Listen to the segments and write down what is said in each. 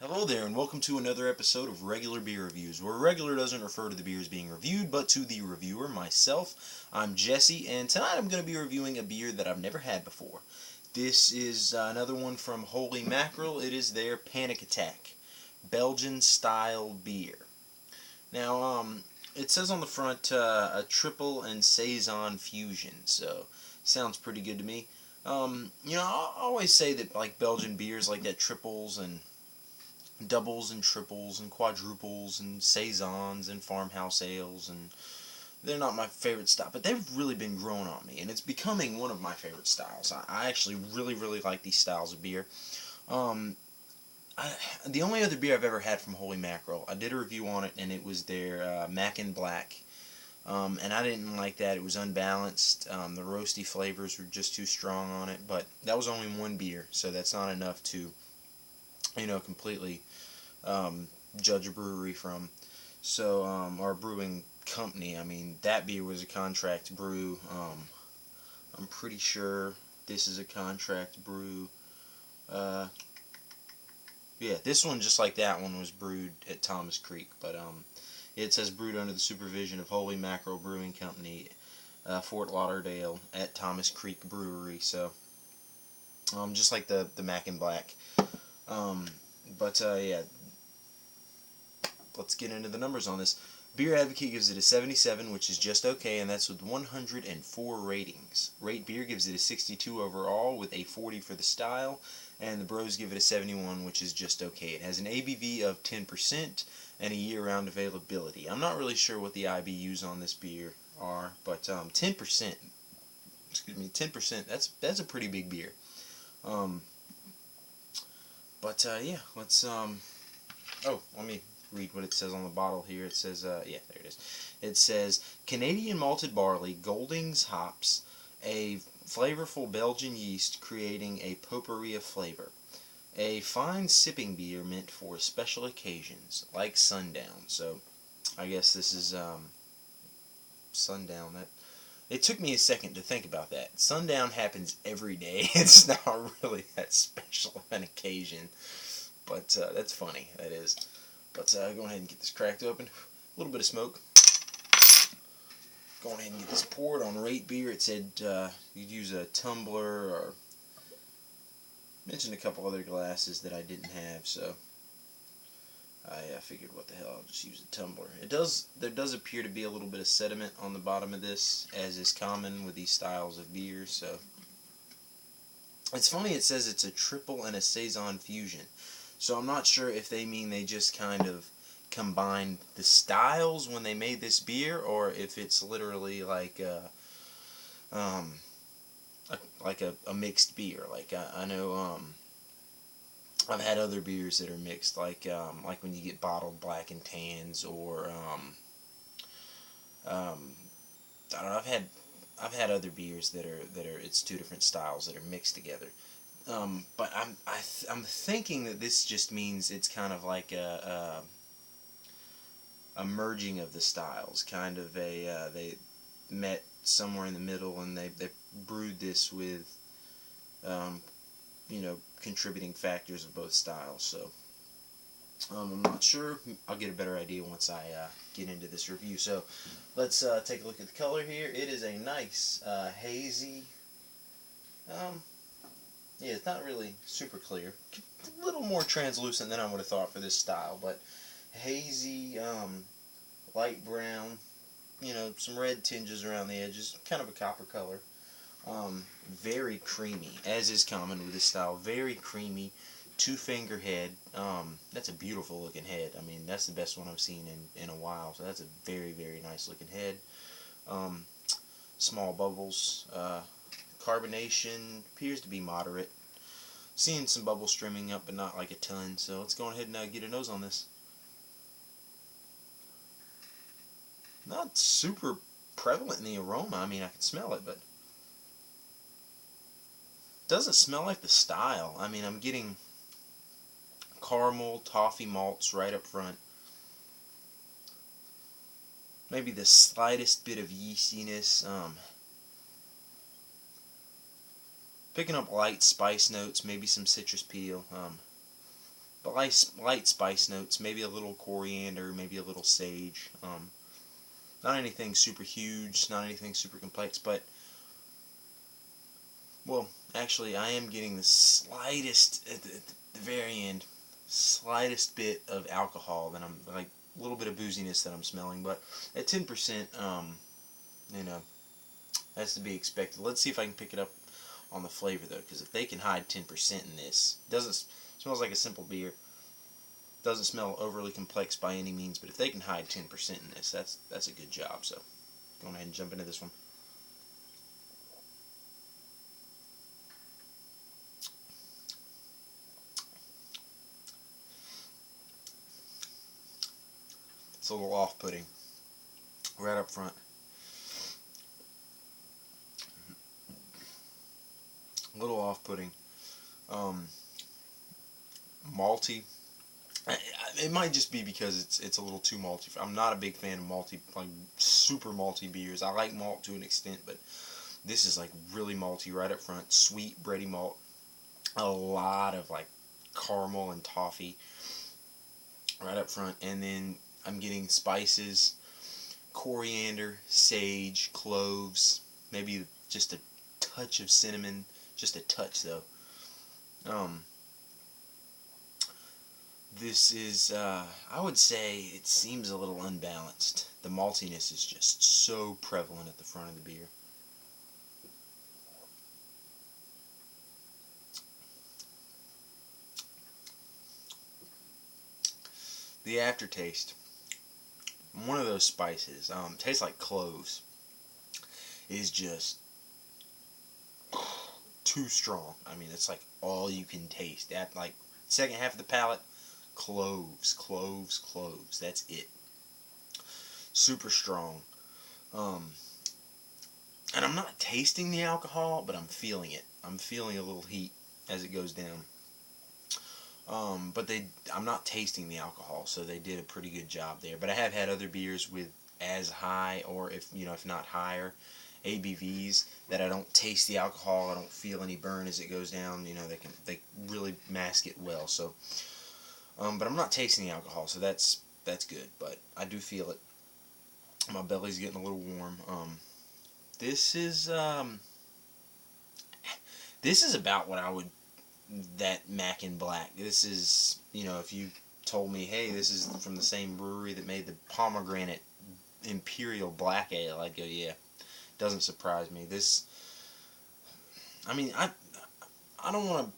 Hello there, and welcome to another episode of Regular Beer Reviews, where regular doesn't refer to the beers being reviewed, but to the reviewer, myself. I'm Jesse, and tonight I'm going to be reviewing a beer that I've never had before. This is another one from Holy Mackerel. It is their Panic Attack Belgian style beer. Now, it says on the front a triple and saison fusion, so sounds pretty good to me. I always say that like Belgian beers like that, triples and doubles and triples and quadruples and saisons and farmhouse ales, and they're not my favorite style, but they've really been growing on me, and it's becoming one of my favorite styles. I actually really like these styles of beer. um, the only other beer I've ever had from Holy Mackerel, I did a review on it, and it was their Mac and Black, and I didn't like that. It was unbalanced. The roasty flavors were just too strong on it, but that was only one beer, so that's not enough to completely judge a brewery from. So, or a brewing company. I mean, that beer was a contract brew. I'm pretty sure this is a contract brew. Yeah, this one, just like that one, was brewed at Thomas Creek. But it says brewed under the supervision of Holy Mackerel Brewing Company, Fort Lauderdale, at Thomas Creek Brewery. So, just like the Mac and Black. Yeah, let's get into the numbers on this. Beer Advocate gives it a 77, which is just okay, and that's with 104 ratings. Rate Beer gives it a 62 overall, with a 40 for the style, and the Bros give it a 71, which is just okay. It has an ABV of 10% and a year-round availability. I'm not really sure what the IBUs on this beer are, but 10%, 10%, that's a pretty big beer. Yeah, let's, let me read what it says on the bottle here. It says, yeah, there it is. It says, Canadian malted barley, Goldings hops, a flavorful Belgian yeast creating a potpourri of flavor. A fine sipping beer meant for special occasions, like Sundown. So, I guess this is, Sundown. It took me a second to think about that. Sundown happens every day. It's not really that special of an occasion. But that's funny, that is. But go ahead and get this cracked open. A little bit of smoke. Go ahead and get this poured on Rate Beer. It said you'd use a tumbler, or mentioned a couple other glasses that I didn't have, so I figured, what the hell, I'll just use a tumbler. There does appear to be a little bit of sediment on the bottom of this, as is common with these styles of beer, so. It's funny, it says it's a triple and a saison fusion. So I'm not sure if they mean they just kind of combined the styles when they made this beer, or if it's literally like a mixed beer. Like I know I've had other beers that are mixed, like when you get bottled black and tans, or I don't know. I've had other beers that are it's two different styles that are mixed together. But I'm thinking that this just means it's kind of like a merging of the styles, kind of they met somewhere in the middle, and they brewed this with contributing factors of both styles. So I'm not sure. I'll get a better idea once I get into this review. So let's take a look at the color here. It is a nice hazy. Yeah, it's not really super clear. A little more translucent than I would have thought for this style, but hazy, light brown, some red tinges around the edges, kind of a copper color. Very creamy, as is common with this style. Very creamy, two-finger head. That's a beautiful looking head. I mean, that's the best one I've seen in a while, so that's a very nice looking head. Small bubbles. Carbonation appears to be moderate. Seeing some bubbles streaming up, but not like a ton. So let's go ahead and get a nose on this. Not super prevalent in the aroma. I mean, I can smell it, but doesn't smell like the style. I mean, I'm getting caramel, toffee malts right up front. Maybe the slightest bit of yeastiness. Picking up light spice notes, maybe some citrus peel. but light spice notes, maybe a little coriander, maybe a little sage. Not anything super huge, not anything super complex, but, well, actually, I am getting the slightest, at the very end, slightest bit of alcohol that I'm, like, a little bit of booziness that I'm smelling, but at 10%, you know, that's to be expected. Let's see if I can pick it up on the flavor, though, because if they can hide 10% in this, smells like a simple beer. Doesn't smell overly complex by any means, but if they can hide 10% in this, that's a good job. So, going ahead and jump into this one. It's a little off-putting right up front. A little off-putting. Malty. It might just be because it's a little too malty. I'm not a big fan of malty, like super malty beers. I like malt to an extent, but this is like really malty right up front. Sweet, bready malt. A lot of like caramel and toffee right up front. And then I'm getting spices, coriander, sage, cloves, maybe just a touch of cinnamon. Just a touch, though. This is, I would say it seems a little unbalanced. The maltiness is just so prevalent at the front of the beer. The aftertaste, one of those spices, tastes like cloves, is just too strong. I mean, it's like all you can taste. That, like, second half of the palate, cloves, cloves, cloves. That's it. Super strong. And I'm not tasting the alcohol, but I'm feeling it. I'm feeling a little heat as it goes down. But I'm not tasting the alcohol, so they did a pretty good job there. But I have had other beers with as high, or if not higher, ABVs that I don't taste the alcohol. I don't feel any burn as it goes down. They really mask it well. So, but I'm not tasting the alcohol, so that's good. But I do feel it. My belly's getting a little warm. This is about what I would. That Mac and Black. This is, if you told me, hey, this is from the same brewery that made the pomegranate Imperial Black Ale, I'd go, yeah. Doesn't surprise me. I mean, I don't want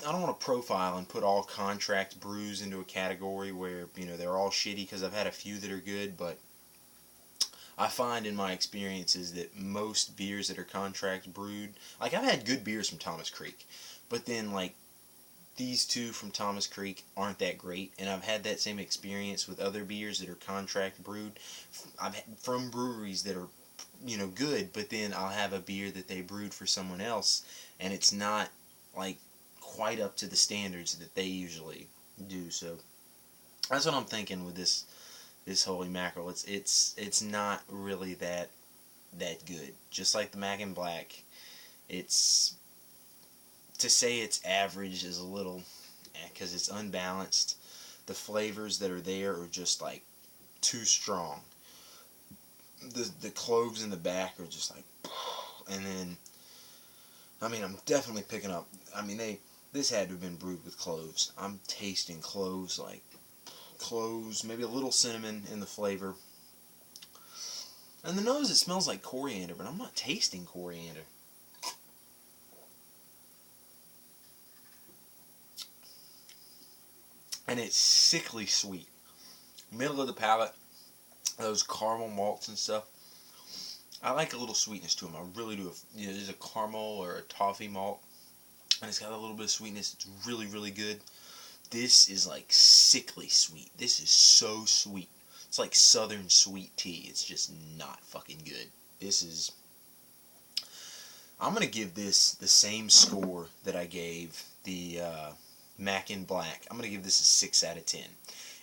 to profile and put all contract brews into a category where, they're all shitty, because I've had a few that are good, but I find in my experiences that most beers that are contract brewed, like, I've had good beers from Thomas Creek, but then, like, these two from Thomas Creek aren't that great, and I've had that same experience with other beers that are contract brewed from breweries that are, good, but then I'll have a beer that they brewed for someone else, and it's not, like, quite up to the standards that they usually do. So that's what I'm thinking with this Holy Mackerel. It's not really that good. Just like the Mac and Black, to say it's average is a little, because it's unbalanced. The flavors that are there are just like too strong. The cloves in the back are just like, and then, I mean, I'm definitely picking up. I mean, this had to have been brewed with cloves. I'm tasting cloves, like cloves, maybe a little cinnamon in the flavor. And the nose, it smells like coriander, but I'm not tasting coriander. And it's sickly sweet. Middle of the palate, those caramel malts and stuff. I like a little sweetness to them. I really do. There's a caramel or a toffee malt, and it's got a little bit of sweetness. It's really, really good. This is like sickly sweet. This is so sweet. It's like southern sweet tea. It's just not fucking good. I'm going to give this the same score that I gave the Mac and Black. I'm going to give this a 6 out of 10.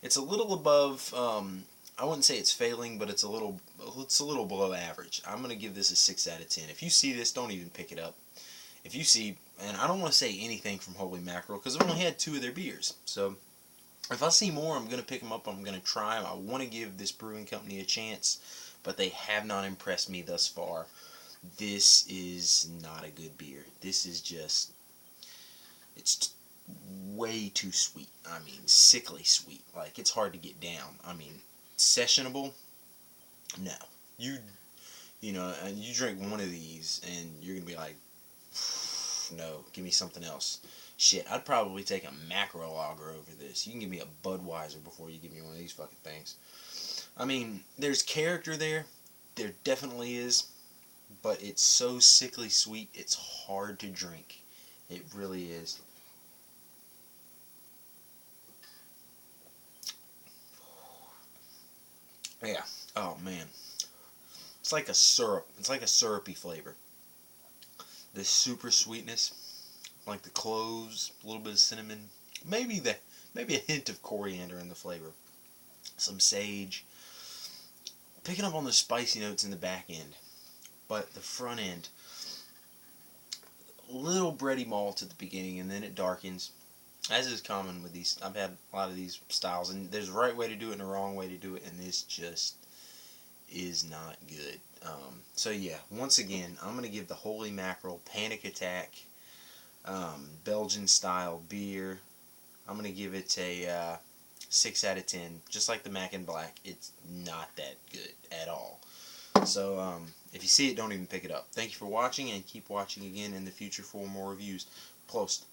It's a little above, I wouldn't say it's failing, but it's a little below average. I'm going to give this a 6 out of 10. If you see this, don't even pick it up. If you see and I don't want to say anything from Holy Mackerel because I've only had 2 of their beers. So if I see more, I'm going to pick them up. I'm going to try them. I want to give this brewing company a chance, but they have not impressed me thus far. This is not a good beer. This is just, it's way too sweet. I mean, sickly sweet. Like, it's hard to get down. I mean, sessionable? No. You know, and you drink one of these, and you're going to be like, no, give me something else. Shit, I'd probably take a mackerel lager over this. You can give me a Budweiser before you give me one of these fucking things. I mean, there's character there. There definitely is. But it's so sickly sweet, it's hard to drink. It really is. Yeah. Oh, man. It's like a syrup. It's like a syrupy flavor. This super sweetness, like the cloves, a little bit of cinnamon, maybe a hint of coriander in the flavor, some sage. Picking up on the spicy notes in the back end, but the front end, a little bready malt at the beginning, and then it darkens, as is common with these. I've had a lot of these styles, and there's a right way to do it and a wrong way to do it, and this just is not good. So yeah, once again, I'm going to give the Holy Mackerel Panic Attack Belgian style beer, I'm going to give it a 6 out of 10. Just like the Mac and Black, it's not that good at all. So if you see it, don't even pick it up. Thank you for watching, and keep watching again in the future for more reviews. Prost.